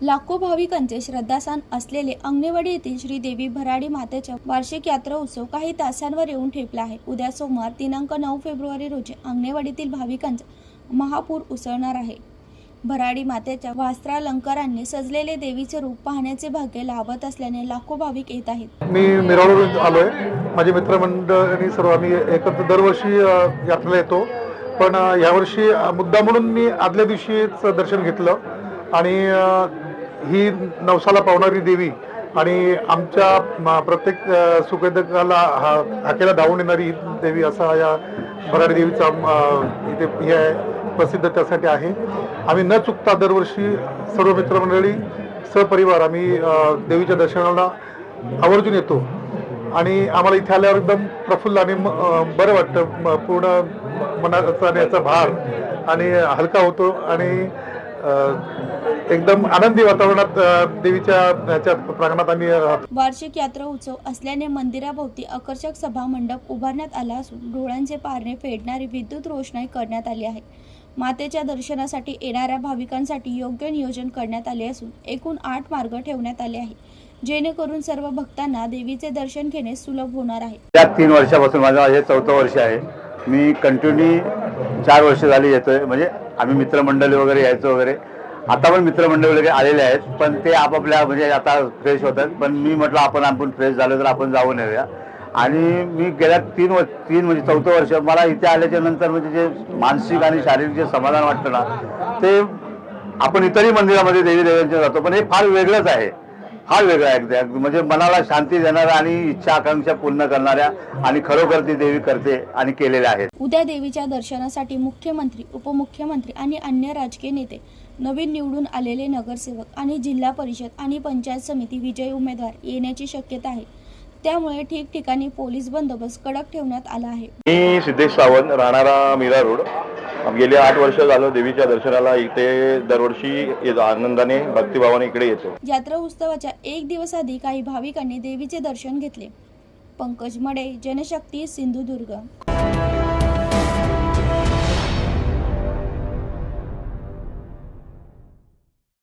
लाखो भाविकांचे श्रद्धास्थान असलेले अंगणेवाडी येथील श्रीदेवी भराडी मातेच्या वार्षिक यात्रा उत्सव काही तासांवर येऊन ठेपला आहे। उद्या सोमवार दिनांक 9 फेब्रुवारी रोजी अंगणेवाडीतील भाविकांचा महापूर उसळणार आहे। भराडी मातेच्या वस्त्रालंकारांनी सजलेले देवीचे रूप पाहण्याचे भाग्य लाभत असल्याने लाखो भाविक येत आहेत। मी मिरवळून आलोय, माझे मित्रमंडळी सर्व आम्ही एकत्र दरवर्षी यात्रेला येतो, पण यावर्षी मुद्दा म्हणून मी आदल्या दिवशीच दर्शन घेतलं आणि ही नवसाला पावणारी देवी आणि आमच्या प्रत्येक सुखदकाला हाकेला धावून येणारी देवी असा या भराडी देवीचा इथे हे आहे, प्रसिद्ध त्यासाठी आहे। आम्ही न चुकता दरवर्षी सर्व मित्रमंडळी सहपरिवार आम्ही देवीच्या दर्शनाला आवर्जून येतो आणि आम्हाला इथे आल्यावर एकदम प्रफुल्ल आणि बरं वाटतं। पूर्ण मनाचा याचा भार आणि हलका होतो आणि एकदम आनंदी वातावरणात देवीच्या ह्याच्या प्रांगणात आम्ही वार्षिक यात्रा उत्सव असल्याने मंदिराभोवती आकर्षक सभा मंडप उभारण्यात आला असून डोळ्यांचे पारणे फेडणारी विद्युत रोषणाई करण्यात आली आहे। मातेच्या दर्शनासाठी येणाऱ्या भाविकांसाठी योग्य नियोजन करण्यात आले असून एकूण 8 मार्ग ठेवण्यात आले आहे, जेणेकरून सर्व भक्तांना देवीचे दर्शन घेणे सुलभ होणार आहे। या 3 वर्षापासून माझं हे 4थं वर्ष आहे। मी कंटिन्यू 4 वर्ष झाली येतोय, म्हणजे आम्ही मित्रमंडळी वगैरे यायचो वगैरे, आता पण मित्रमंडळी वगैरे आलेले आहेत, पण ते आपापल्या म्हणजे आता फ्रेश होतात, पण मी म्हटलं आपण फ्रेश झालो तर आपण जाऊन येऊया। आणि मी गेल्या 3 म्हणजे 4थं वर्ष मला इथे आल्याच्या नंतर म्हणजे जे मानसिक आणि शारीरिक जे समाधान वाटतं ना, ते आपण इतरही मंदिरामध्ये देवी देवांच्या जातो, पण हे फार वेगळंच आहे, फार वेगळं आहे, म्हणजे मनाला शांती देणाऱ्या आणि इच्छा आकांक्षा पूर्ण करणाऱ्या आणि खरोखर ती देवी करते आणि केलेल्या आहेत। उद्या देवीच्या दर्शनासाठी मुख्यमंत्री, उपमुख्यमंत्री आणि अन्य राजकीय नेते, नवीन निवडून आलेले नगरसेवक आणि जिल्हा परिषद आणि पंचायत समिती विजयी उमेदवार येण्याची शक्यता आहे। त्यामुळे ठिकठिकाणी पोलीस बंदोबस्त कडक ठेवण्यात आला आहे। मी सिद्धेश सावंत, राहणारा मीरा रोड। गेले 8 वर्ष झालं देवीच्या दर्शनाला इथे दरवर्षी आनंदाने भक्तिभावाने इकडे येतो। यात्रा उत्सवाच्या 1 दिवस आधी काही भाविकांनी देवीचे दर्शन घेतले। पंकज मडे, जनशक्ती, सिंधुदुर्ग।